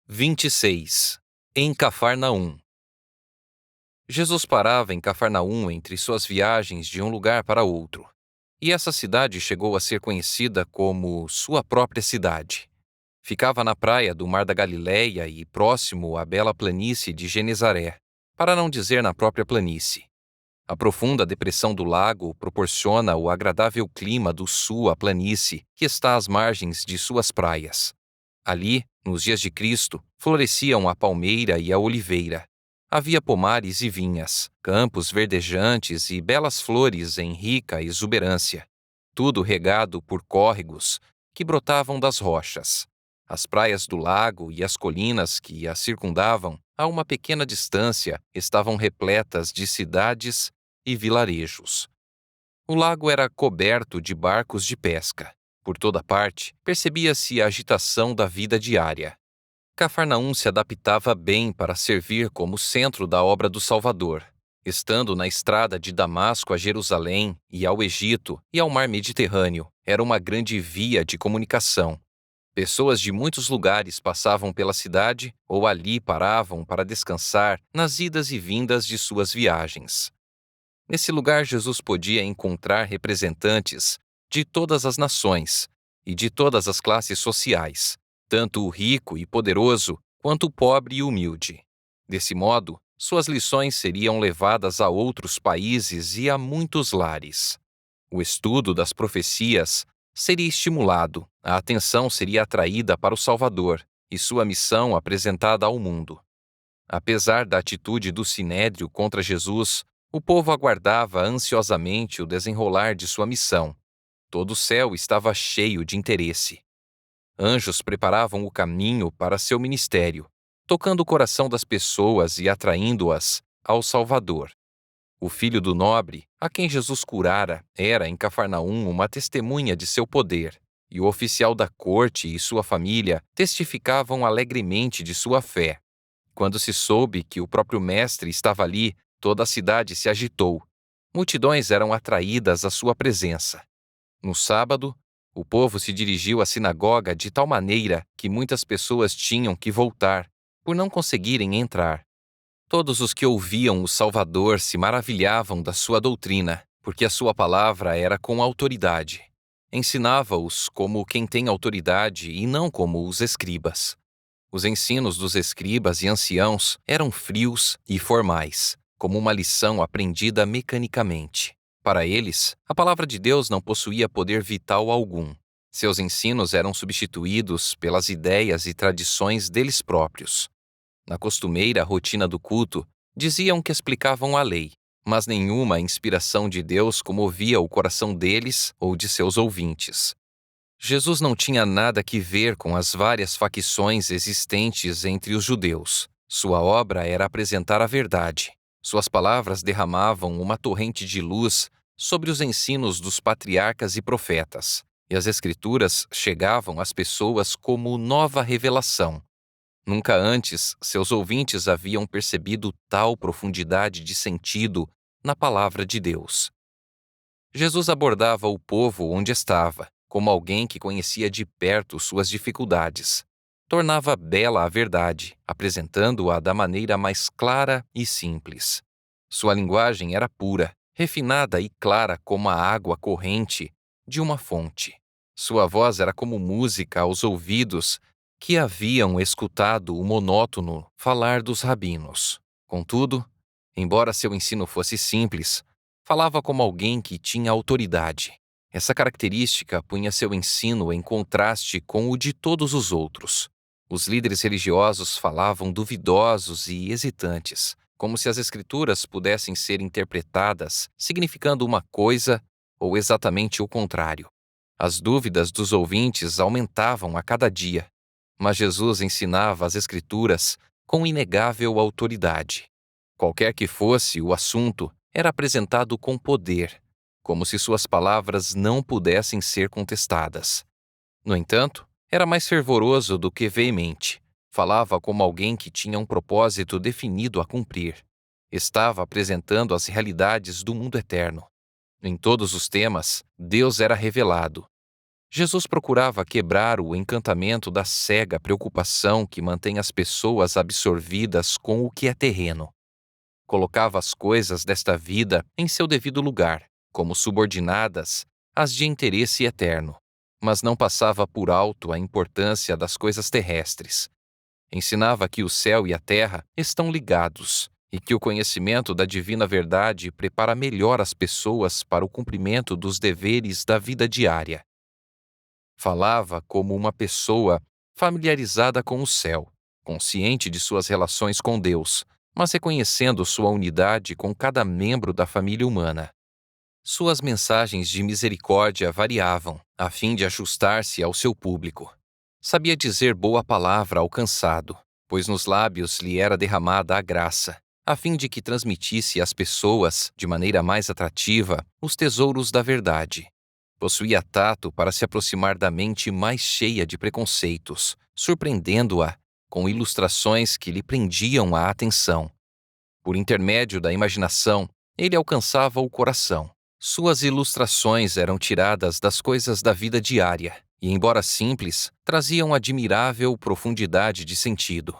26. Em Cafarnaum. Jesus parava em Cafarnaum entre suas viagens de um lugar para outro, e essa cidade chegou a ser conhecida como sua própria cidade. Ficava na praia do Mar da Galileia e próximo à bela planície de Genezaré, para não dizer na própria planície. A profunda depressão do lago proporciona o agradável clima do sul à planície, que está às margens de suas praias. Ali, nos dias de Cristo, floresciam a palmeira e a oliveira. Havia pomares e vinhas, campos verdejantes e belas flores em rica exuberância. Tudo regado por córregos que brotavam das rochas. As praias do lago e as colinas que a circundavam, a uma pequena distância, estavam repletas de cidades e vilarejos. O lago era coberto de barcos de pesca. Por toda parte, percebia-se a agitação da vida diária. Cafarnaum se adaptava bem para servir como centro da obra do Salvador, estando na estrada de Damasco a Jerusalém e ao Egito e ao Mar Mediterrâneo. Era uma grande via de comunicação. Pessoas de muitos lugares passavam pela cidade ou ali paravam para descansar nas idas e vindas de suas viagens. Nesse lugar, Jesus podia encontrar representantes de todas as nações e de todas as classes sociais, tanto o rico e poderoso quanto o pobre e humilde. Desse modo, suas lições seriam levadas a outros países e a muitos lares. O estudo das profecias seria estimulado, a atenção seria atraída para o Salvador e sua missão apresentada ao mundo. Apesar da atitude do Sinédrio contra Jesus, o povo aguardava ansiosamente o desenrolar de sua missão. Todo o céu estava cheio de interesse. Anjos preparavam o caminho para seu ministério, tocando o coração das pessoas e atraindo-as ao Salvador. O filho do nobre, a quem Jesus curara, era em Cafarnaum uma testemunha de seu poder, e o oficial da corte e sua família testificavam alegremente de sua fé. Quando se soube que o próprio mestre estava ali, toda a cidade se agitou. Multidões eram atraídas à sua presença. No sábado, o povo se dirigiu à sinagoga de tal maneira que muitas pessoas tinham que voltar, por não conseguirem entrar. Todos os que ouviam o Salvador se maravilhavam da sua doutrina, porque a sua palavra era com autoridade. Ensinava-os como quem tem autoridade e não como os escribas. Os ensinos dos escribas e anciãos eram frios e formais, como uma lição aprendida mecanicamente. Para eles, a palavra de Deus não possuía poder vital algum. Seus ensinos eram substituídos pelas ideias e tradições deles próprios. Na costumeira rotina do culto, diziam que explicavam a lei, mas nenhuma inspiração de Deus comovia o coração deles ou de seus ouvintes. Jesus não tinha nada que ver com as várias facções existentes entre os judeus. Sua obra era apresentar a verdade. Suas palavras derramavam uma torrente de luz sobre os ensinos dos patriarcas e profetas, e as Escrituras chegavam às pessoas como nova revelação. Nunca antes seus ouvintes haviam percebido tal profundidade de sentido na palavra de Deus. Jesus abordava o povo onde estava, como alguém que conhecia de perto suas dificuldades. Tornava bela a verdade, apresentando-a da maneira mais clara e simples. Sua linguagem era pura, refinada e clara como a água corrente de uma fonte. Sua voz era como música aos ouvidos que haviam escutado o monótono falar dos rabinos. Contudo, embora seu ensino fosse simples, falava como alguém que tinha autoridade. Essa característica punha seu ensino em contraste com o de todos os outros. Os líderes religiosos falavam duvidosos e hesitantes, como se as escrituras pudessem ser interpretadas significando uma coisa ou exatamente o contrário. As dúvidas dos ouvintes aumentavam a cada dia, mas Jesus ensinava as escrituras com inegável autoridade. Qualquer que fosse o assunto, era apresentado com poder, como se suas palavras não pudessem ser contestadas. No entanto, era mais fervoroso do que veemente. Falava como alguém que tinha um propósito definido a cumprir. Estava apresentando as realidades do mundo eterno. Em todos os temas, Deus era revelado. Jesus procurava quebrar o encantamento da cega preocupação que mantém as pessoas absorvidas com o que é terreno. Colocava as coisas desta vida em seu devido lugar, como subordinadas às de interesse eterno, mas não passava por alto a importância das coisas terrestres. Ensinava que o céu e a terra estão ligados e que o conhecimento da divina verdade prepara melhor as pessoas para o cumprimento dos deveres da vida diária. Falava como uma pessoa familiarizada com o céu, consciente de suas relações com Deus, mas reconhecendo sua unidade com cada membro da família humana. Suas mensagens de misericórdia variavam, a fim de ajustar-se ao seu público. Sabia dizer boa palavra ao cansado, pois nos lábios lhe era derramada a graça, a fim de que transmitisse às pessoas, de maneira mais atrativa, os tesouros da verdade. Possuía tato para se aproximar da mente mais cheia de preconceitos, surpreendendo-a com ilustrações que lhe prendiam a atenção. Por intermédio da imaginação, ele alcançava o coração. Suas ilustrações eram tiradas das coisas da vida diária e, embora simples, traziam admirável profundidade de sentido.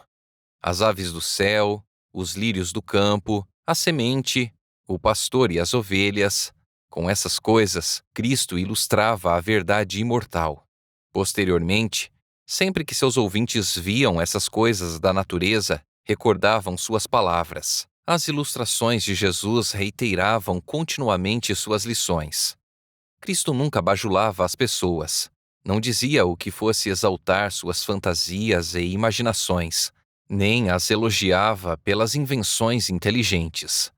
As aves do céu, os lírios do campo, a semente, o pastor e as ovelhas. Com essas coisas, Cristo ilustrava a verdade imortal. Posteriormente, sempre que seus ouvintes viam essas coisas da natureza, recordavam suas palavras. As ilustrações de Jesus reiteravam continuamente suas lições. Cristo nunca bajulava as pessoas. Não dizia o que fosse exaltar suas fantasias e imaginações, nem as elogiava pelas invenções inteligentes.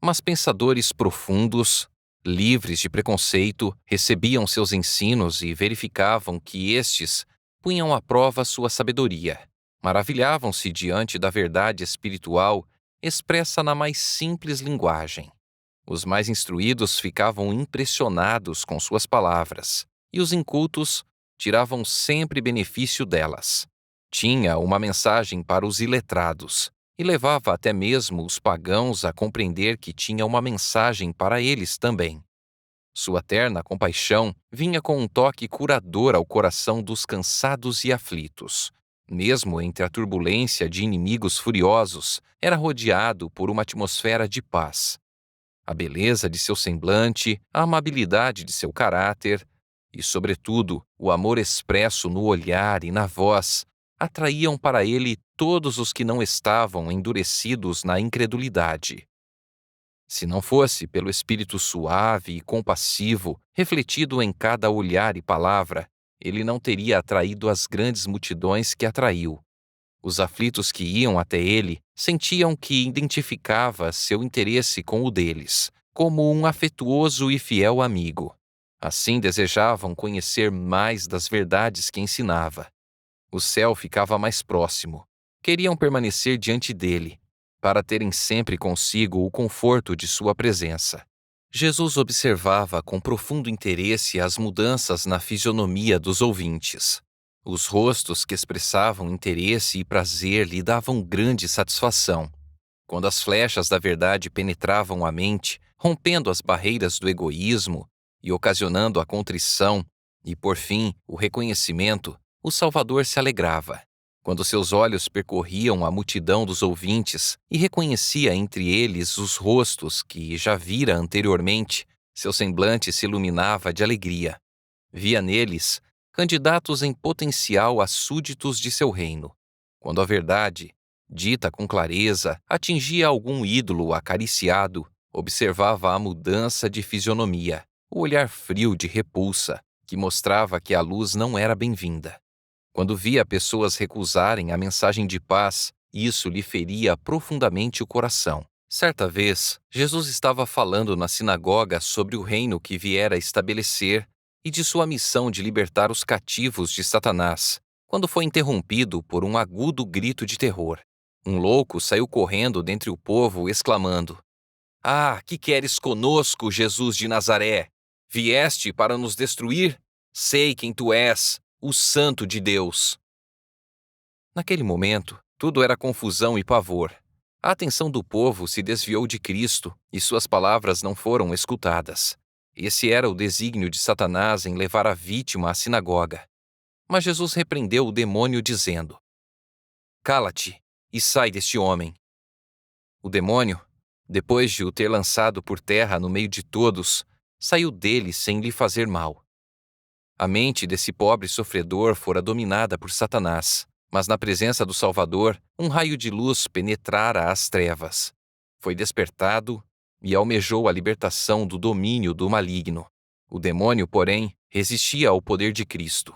Mas pensadores profundos, livres de preconceito, recebiam seus ensinos e verificavam que estes punham à prova sua sabedoria. Maravilhavam-se diante da verdade espiritual expressa na mais simples linguagem. Os mais instruídos ficavam impressionados com suas palavras, e os incultos tiravam sempre benefício delas. Tinha uma mensagem para os iletrados, e levava até mesmo os pagãos a compreender que tinha uma mensagem para eles também. Sua terna compaixão vinha com um toque curador ao coração dos cansados e aflitos. Mesmo entre a turbulência de inimigos furiosos, era rodeado por uma atmosfera de paz. A beleza de seu semblante, a amabilidade de seu caráter e, sobretudo, o amor expresso no olhar e na voz atraíam para ele todos os que não estavam endurecidos na incredulidade. Se não fosse pelo espírito suave e compassivo refletido em cada olhar e palavra, ele não teria atraído as grandes multidões que atraiu. Os aflitos que iam até ele sentiam que identificava seu interesse com o deles, como um afetuoso e fiel amigo. Assim desejavam conhecer mais das verdades que ensinava. O céu ficava mais próximo. Queriam permanecer diante dele, para terem sempre consigo o conforto de sua presença. Jesus observava com profundo interesse as mudanças na fisionomia dos ouvintes. Os rostos que expressavam interesse e prazer lhe davam grande satisfação. Quando as flechas da verdade penetravam a mente, rompendo as barreiras do egoísmo e ocasionando a contrição e, por fim, o reconhecimento, o Salvador se alegrava. Quando seus olhos percorriam a multidão dos ouvintes e reconhecia entre eles os rostos que já vira anteriormente, seu semblante se iluminava de alegria. Via neles candidatos em potencial a súditos de seu reino. Quando a verdade, dita com clareza, atingia algum ídolo acariciado, observava a mudança de fisionomia, o olhar frio de repulsa, que mostrava que a luz não era bem-vinda. Quando via pessoas recusarem a mensagem de paz, isso lhe feria profundamente o coração. Certa vez, Jesus estava falando na sinagoga sobre o reino que viera estabelecer e de sua missão de libertar os cativos de Satanás, quando foi interrompido por um agudo grito de terror. Um louco saiu correndo dentre o povo, exclamando: "Ah, que queres conosco, Jesus de Nazaré? Vieste para nos destruir? Sei quem tu és, o Santo de Deus." Naquele momento, tudo era confusão e pavor. A atenção do povo se desviou de Cristo e suas palavras não foram escutadas. Esse era o desígnio de Satanás em levar a vítima à sinagoga. Mas Jesus repreendeu o demônio dizendo: "Cala-te e sai deste homem." O demônio, depois de o ter lançado por terra no meio de todos, saiu dele sem lhe fazer mal. A mente desse pobre sofredor fora dominada por Satanás, mas na presença do Salvador, um raio de luz penetrara as trevas. Foi despertado e almejou a libertação do domínio do maligno. O demônio, porém, resistia ao poder de Cristo.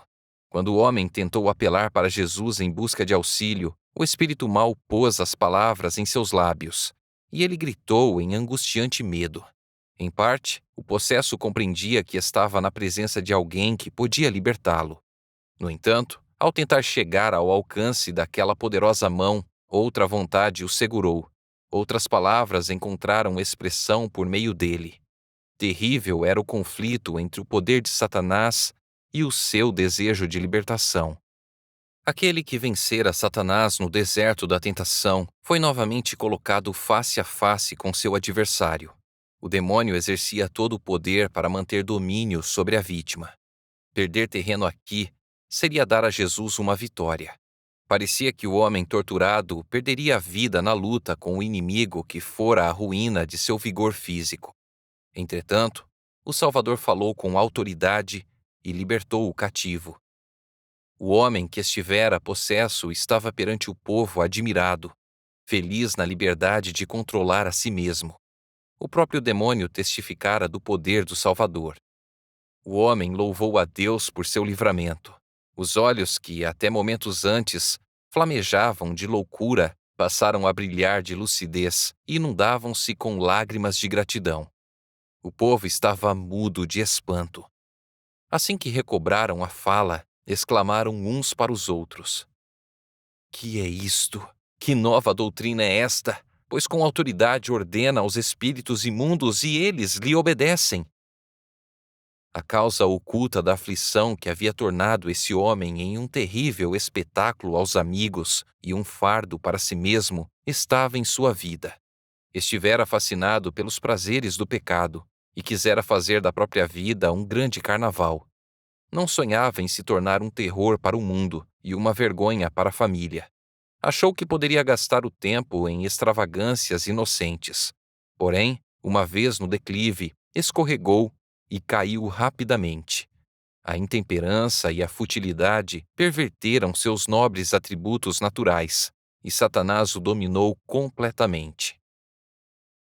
Quando o homem tentou apelar para Jesus em busca de auxílio, o espírito mau pôs as palavras em seus lábios, e ele gritou em angustiante medo. Em parte, o possesso compreendia que estava na presença de alguém que podia libertá-lo. No entanto, ao tentar chegar ao alcance daquela poderosa mão, outra vontade o segurou. Outras palavras encontraram expressão por meio dele. Terrível era o conflito entre o poder de Satanás e o seu desejo de libertação. Aquele que vencera Satanás no deserto da tentação foi novamente colocado face a face com seu adversário. O demônio exercia todo o poder para manter domínio sobre a vítima. Perder terreno aqui seria dar a Jesus uma vitória. Parecia que o homem torturado perderia a vida na luta com o inimigo que fora a ruína de seu vigor físico. Entretanto, o Salvador falou com autoridade e libertou o cativo. O homem que estivera possesso estava perante o povo admirado, feliz na liberdade de controlar a si mesmo. O próprio demônio testificara do poder do Salvador. O homem louvou a Deus por seu livramento. Os olhos que, até momentos antes, flamejavam de loucura, passaram a brilhar de lucidez e inundavam-se com lágrimas de gratidão. O povo estava mudo de espanto. Assim que recobraram a fala, exclamaram uns para os outros: "Que é isto? Que nova doutrina é esta? Pois com autoridade ordena aos espíritos imundos e eles lhe obedecem." A causa oculta da aflição que havia tornado esse homem em um terrível espetáculo aos amigos e um fardo para si mesmo estava em sua vida. Estivera fascinado pelos prazeres do pecado e quisera fazer da própria vida um grande carnaval. Não sonhava em se tornar um terror para o mundo e uma vergonha para a família. Achou que poderia gastar o tempo em extravagâncias inocentes. Porém, uma vez no declive, escorregou e caiu rapidamente. A intemperança e a futilidade perverteram seus nobres atributos naturais, e Satanás o dominou completamente.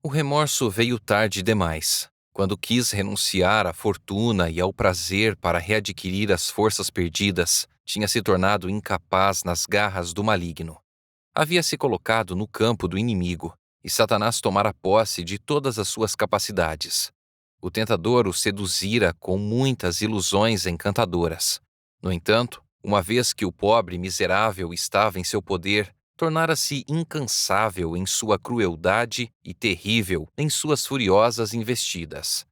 O remorso veio tarde demais. Quando quis renunciar à fortuna e ao prazer para readquirir as forças perdidas, tinha se tornado incapaz nas garras do maligno. Havia se colocado no campo do inimigo, e Satanás tomara posse de todas as suas capacidades. O tentador o seduzira com muitas ilusões encantadoras. No entanto, uma vez que o pobre miserável estava em seu poder, tornara-se incansável em sua crueldade e terrível em suas furiosas investidas.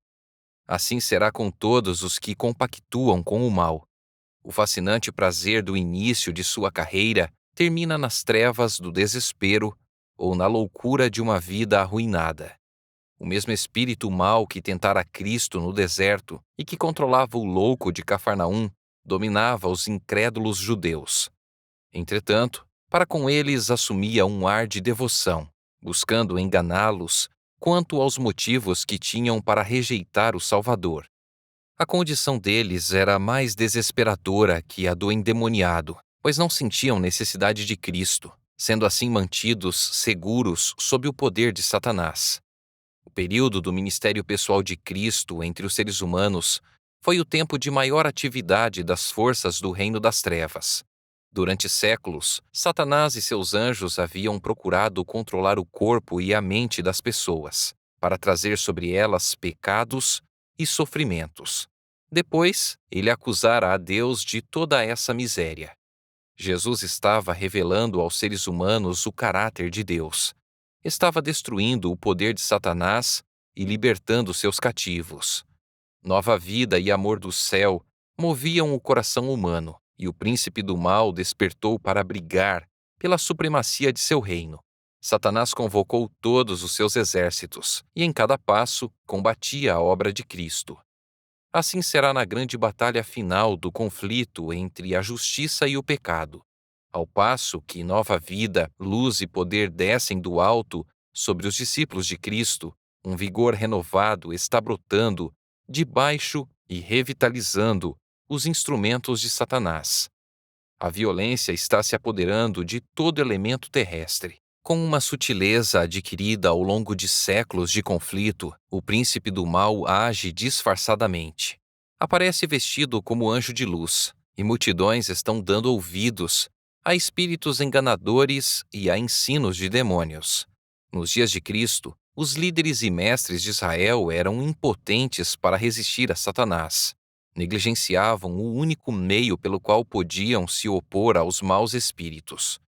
Assim será com todos os que compactuam com o mal. O fascinante prazer do início de sua carreira termina nas trevas do desespero ou na loucura de uma vida arruinada. O mesmo espírito mau que tentara Cristo no deserto e que controlava o louco de Cafarnaum dominava os incrédulos judeus. Entretanto, para com eles assumia um ar de devoção, buscando enganá-los quanto aos motivos que tinham para rejeitar o Salvador. A condição deles era mais desesperadora que a do endemoniado, pois não sentiam necessidade de Cristo, sendo assim mantidos seguros sob o poder de Satanás. O período do ministério pessoal de Cristo entre os seres humanos foi o tempo de maior atividade das forças do reino das trevas. Durante séculos, Satanás e seus anjos haviam procurado controlar o corpo e a mente das pessoas, para trazer sobre elas pecados e sofrimentos. Depois, ele acusara a Deus de toda essa miséria. Jesus estava revelando aos seres humanos o caráter de Deus. Estava destruindo o poder de Satanás e libertando seus cativos. Nova vida e amor do céu moviam o coração humano, e o príncipe do mal despertou para brigar pela supremacia de seu reino. Satanás convocou todos os seus exércitos, e em cada passo combatia a obra de Cristo. Assim será na grande batalha final do conflito entre a justiça e o pecado. Ao passo que nova vida, luz e poder descem do alto sobre os discípulos de Cristo, um vigor renovado está brotando de baixo e revitalizando os instrumentos de Satanás. A violência está se apoderando de todo elemento terrestre. Com uma sutileza adquirida ao longo de séculos de conflito, o príncipe do mal age disfarçadamente. Aparece vestido como anjo de luz, e multidões estão dando ouvidos a espíritos enganadores e a ensinos de demônios. Nos dias de Cristo, os líderes e mestres de Israel eram impotentes para resistir a Satanás. Negligenciavam o único meio pelo qual podiam se opor aos maus espíritos.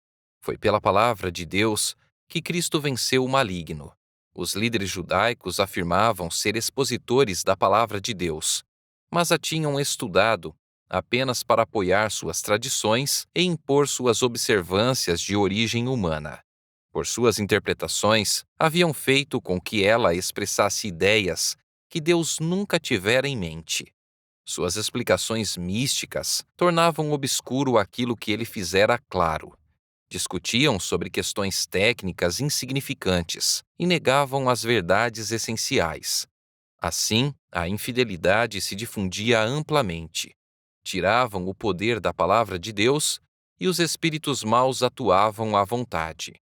Foi pela palavra de Deus que Cristo venceu o maligno. Os líderes judaicos afirmavam ser expositores da palavra de Deus, mas a tinham estudado apenas para apoiar suas tradições e impor suas observâncias de origem humana. Por suas interpretações, haviam feito com que ela expressasse ideias que Deus nunca tivera em mente. Suas explicações místicas tornavam obscuro aquilo que ele fizera claro. Discutiam sobre questões técnicas insignificantes e negavam as verdades essenciais. Assim, a infidelidade se difundia amplamente. Tiravam o poder da palavra de Deus e os espíritos maus atuavam à vontade.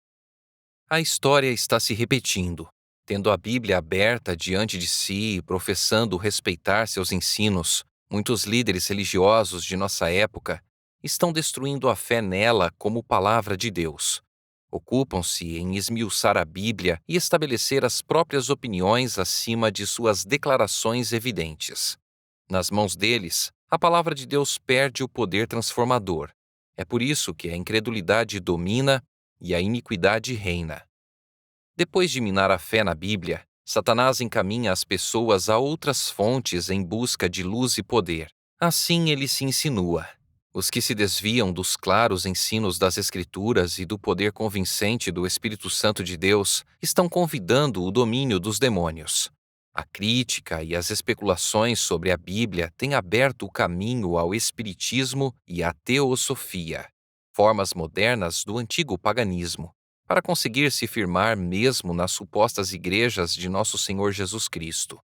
A história está se repetindo. Tendo a Bíblia aberta diante de si e professando respeitar seus ensinos, muitos líderes religiosos de nossa época estão destruindo a fé nela como palavra de Deus. Ocupam-se em esmiuçar a Bíblia e estabelecer as próprias opiniões acima de suas declarações evidentes. Nas mãos deles, a palavra de Deus perde o poder transformador. É por isso que a incredulidade domina e a iniquidade reina. Depois de minar a fé na Bíblia, Satanás encaminha as pessoas a outras fontes em busca de luz e poder. Assim ele se insinua. Os que se desviam dos claros ensinos das Escrituras e do poder convincente do Espírito Santo de Deus estão convidando o domínio dos demônios. A crítica e as especulações sobre a Bíblia têm aberto o caminho ao espiritismo e à teosofia, formas modernas do antigo paganismo, para conseguir se firmar mesmo nas supostas igrejas de nosso Senhor Jesus Cristo.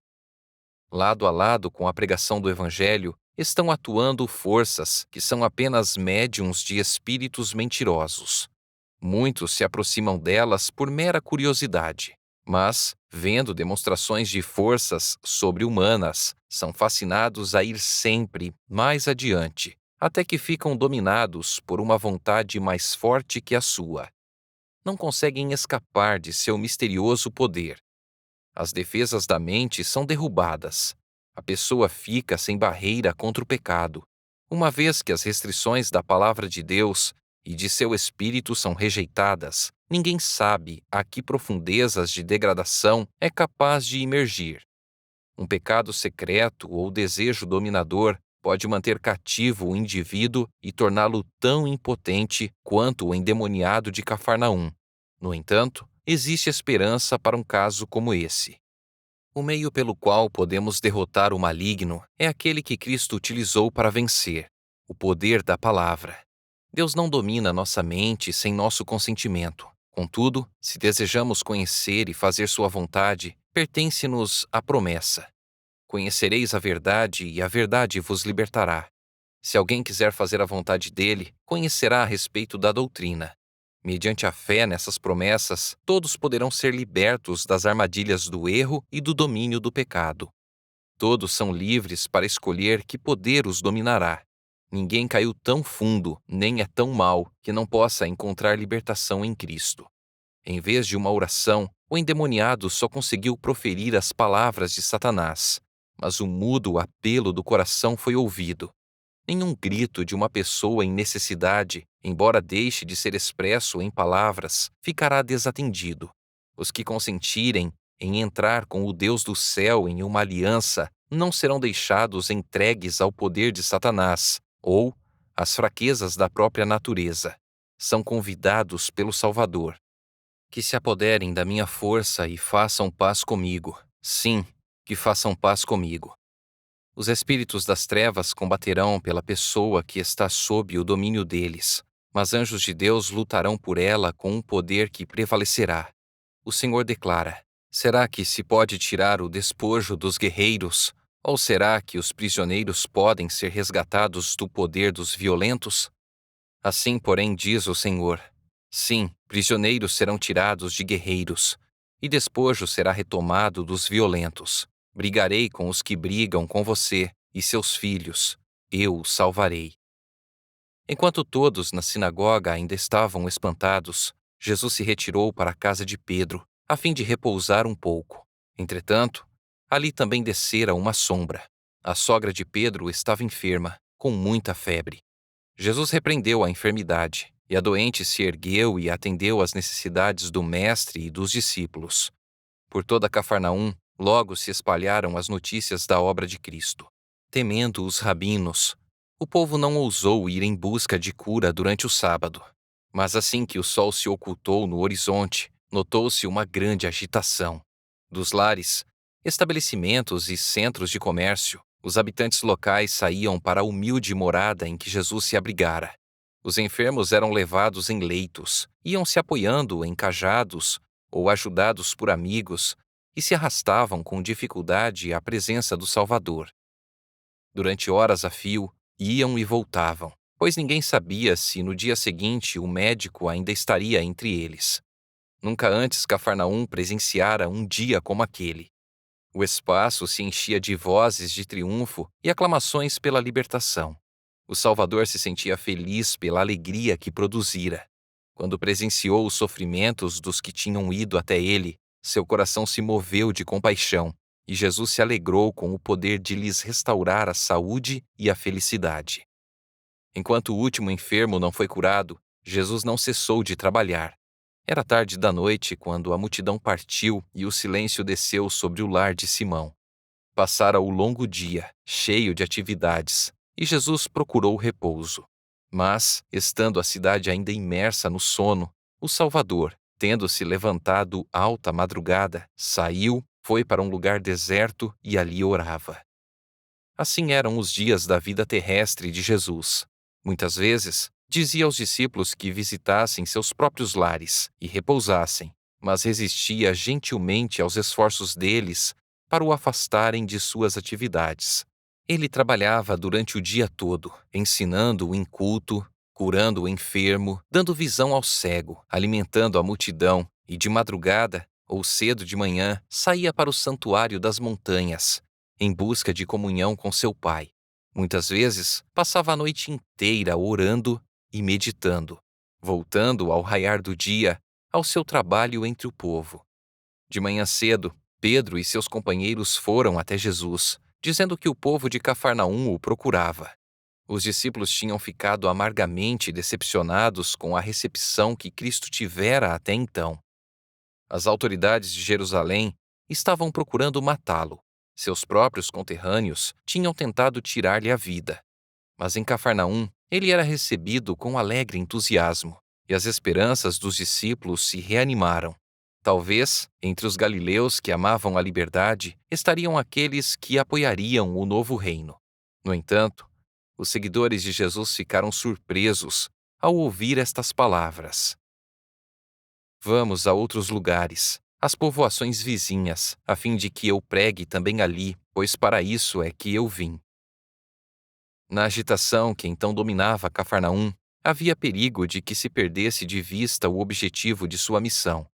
Lado a lado com a pregação do Evangelho, estão atuando forças que são apenas médiums de espíritos mentirosos. Muitos se aproximam delas por mera curiosidade, mas, vendo demonstrações de forças sobre-humanas, são fascinados a ir sempre mais adiante, até que ficam dominados por uma vontade mais forte que a sua. Não conseguem escapar de seu misterioso poder. As defesas da mente são derrubadas. A pessoa fica sem barreira contra o pecado, uma vez que as restrições da palavra de Deus e de seu espírito são rejeitadas. Ninguém sabe a que profundezas de degradação é capaz de imergir. Um pecado secreto ou desejo dominador pode manter cativo o indivíduo e torná-lo tão impotente quanto o endemoniado de Cafarnaum. No entanto, existe esperança para um caso como esse. O meio pelo qual podemos derrotar o maligno é aquele que Cristo utilizou para vencer: o poder da palavra. Deus não domina nossa mente sem nosso consentimento. Contudo, se desejamos conhecer e fazer sua vontade, pertence-nos a promessa: conhecereis a verdade e a verdade vos libertará. Se alguém quiser fazer a vontade dele, conhecerá a respeito da doutrina. Mediante a fé nessas promessas, todos poderão ser libertos das armadilhas do erro e do domínio do pecado. Todos são livres para escolher que poder os dominará. Ninguém caiu tão fundo, nem é tão mau, que não possa encontrar libertação em Cristo. Em vez de uma oração, o endemoniado só conseguiu proferir as palavras de Satanás, mas o mudo apelo do coração foi ouvido. Nenhum grito de uma pessoa em necessidade, embora deixe de ser expresso em palavras, ficará desatendido. Os que consentirem em entrar com o Deus do céu em uma aliança não serão deixados entregues ao poder de Satanás ou às fraquezas da própria natureza. São convidados pelo Salvador. Que se apoderem da minha força e façam paz comigo. Sim, que façam paz comigo. Os espíritos das trevas combaterão pela pessoa que está sob o domínio deles, mas anjos de Deus lutarão por ela com um poder que prevalecerá. O Senhor declara: será que se pode tirar o despojo dos guerreiros? Ou será que os prisioneiros podem ser resgatados do poder dos violentos? Assim, porém, diz o Senhor: sim, prisioneiros serão tirados de guerreiros, e despojo será retomado dos violentos. Brigarei com os que brigam com você e seus filhos. Eu os salvarei. Enquanto todos na sinagoga ainda estavam espantados, Jesus se retirou para a casa de Pedro, a fim de repousar um pouco. Entretanto, ali também descera uma sombra. A sogra de Pedro estava enferma, com muita febre. Jesus repreendeu a enfermidade, e a doente se ergueu e atendeu às necessidades do mestre e dos discípulos. Por toda Cafarnaum, logo se espalharam as notícias da obra de Cristo. Temendo os rabinos, o povo não ousou ir em busca de cura durante o sábado. Mas assim que o sol se ocultou no horizonte, notou-se uma grande agitação. Dos lares, estabelecimentos e centros de comércio, os habitantes locais saíam para a humilde morada em que Jesus se abrigara. Os enfermos eram levados em leitos, iam se apoiando em cajados ou ajudados por amigos e se arrastavam com dificuldade à presença do Salvador. Durante horas a fio, iam e voltavam, pois ninguém sabia se no dia seguinte o médico ainda estaria entre eles. Nunca antes Cafarnaum presenciara um dia como aquele. O espaço se enchia de vozes de triunfo e aclamações pela libertação. O Salvador se sentia feliz pela alegria que produzira. Quando presenciou os sofrimentos dos que tinham ido até ele, seu coração se moveu de compaixão, e Jesus se alegrou com o poder de lhes restaurar a saúde e a felicidade. Enquanto o último enfermo não foi curado, Jesus não cessou de trabalhar. Era tarde da noite quando a multidão partiu e o silêncio desceu sobre o lar de Simão. Passara o longo dia, cheio de atividades, e Jesus procurou repouso. Mas, estando a cidade ainda imersa no sono, o Salvador, tendo-se levantado alta madrugada, saiu, foi para um lugar deserto e ali orava. Assim eram os dias da vida terrestre de Jesus. Muitas vezes, dizia aos discípulos que visitassem seus próprios lares e repousassem, mas resistia gentilmente aos esforços deles para o afastarem de suas atividades. Ele trabalhava durante o dia todo, ensinando o inculto, curando o enfermo, dando visão ao cego, alimentando a multidão, e de madrugada, ou cedo de manhã, saía para o santuário das montanhas, em busca de comunhão com seu Pai. Muitas vezes, passava a noite inteira orando e meditando, voltando ao raiar do dia ao seu trabalho entre o povo. De manhã cedo, Pedro e seus companheiros foram até Jesus, dizendo que o povo de Cafarnaum o procurava. Os discípulos tinham ficado amargamente decepcionados com a recepção que Cristo tivera até então. As autoridades de Jerusalém estavam procurando matá-lo. Seus próprios conterrâneos tinham tentado tirar-lhe a vida. Mas em Cafarnaum, ele era recebido com alegre entusiasmo, e as esperanças dos discípulos se reanimaram. Talvez, entre os galileus que amavam a liberdade, estariam aqueles que apoiariam o novo reino. No entanto, os seguidores de Jesus ficaram surpresos ao ouvir estas palavras. Vamos a outros lugares, às povoações vizinhas, a fim de que eu pregue também ali, pois para isso é que eu vim. Na agitação que então dominava Cafarnaum, havia perigo de que se perdesse de vista o objetivo de sua missão.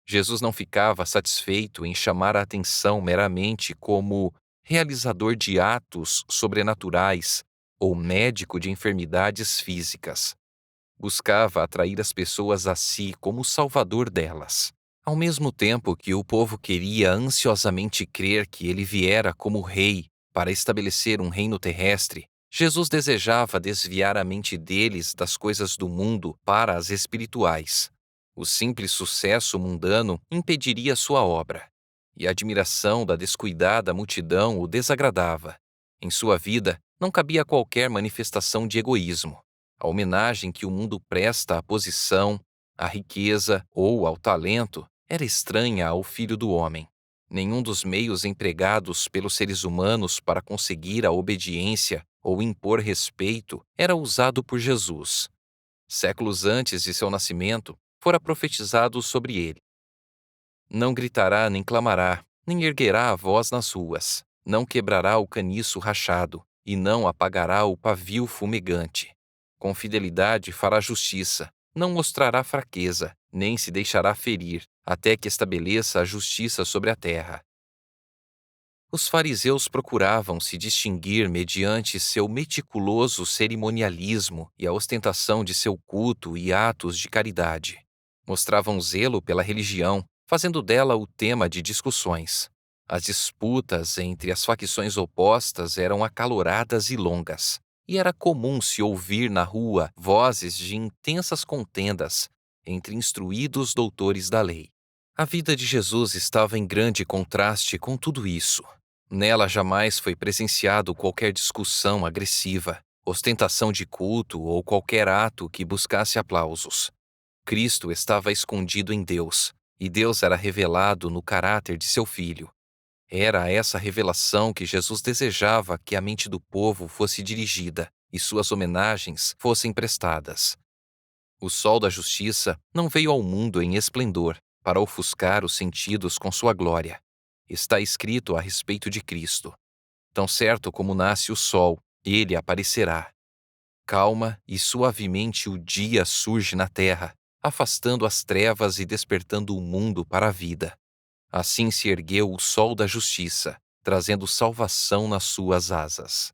Jesus não ficava satisfeito em chamar a atenção meramente como realizador de atos sobrenaturais ou médico de enfermidades físicas. Buscava atrair as pessoas a si como salvador delas. Ao mesmo tempo que o povo queria ansiosamente crer que ele viera como rei para estabelecer um reino terrestre, Jesus desejava desviar a mente deles das coisas do mundo para as espirituais. O simples sucesso mundano impediria sua obra, e a admiração da descuidada multidão o desagradava. Em sua vida, não cabia qualquer manifestação de egoísmo. A homenagem que o mundo presta à posição, à riqueza ou ao talento era estranha ao Filho do Homem. Nenhum dos meios empregados pelos seres humanos para conseguir a obediência ou impor respeito era usado por Jesus. Séculos antes de seu nascimento, fora profetizado sobre ele: não gritará nem clamará, nem erguerá a voz nas ruas, não quebrará o caniço rachado, e não apagará o pavio fumegante. Com fidelidade fará justiça, não mostrará fraqueza, nem se deixará ferir, até que estabeleça a justiça sobre a terra. Os fariseus procuravam se distinguir mediante seu meticuloso cerimonialismo e a ostentação de seu culto e atos de caridade. Mostravam zelo pela religião, fazendo dela o tema de discussões. As disputas entre as facções opostas eram acaloradas e longas, e era comum se ouvir na rua vozes de intensas contendas entre instruídos doutores da lei. A vida de Jesus estava em grande contraste com tudo isso. Nela jamais foi presenciado qualquer discussão agressiva, ostentação de culto ou qualquer ato que buscasse aplausos. Cristo estava escondido em Deus, e Deus era revelado no caráter de seu Filho. Era a essa revelação que Jesus desejava que a mente do povo fosse dirigida e suas homenagens fossem prestadas. O sol da justiça não veio ao mundo em esplendor para ofuscar os sentidos com sua glória. Está escrito a respeito de Cristo: tão certo como nasce o sol, ele aparecerá. Calma e suavemente o dia surge na terra, afastando as trevas e despertando o mundo para a vida. Assim se ergueu o sol da justiça, trazendo salvação nas suas asas.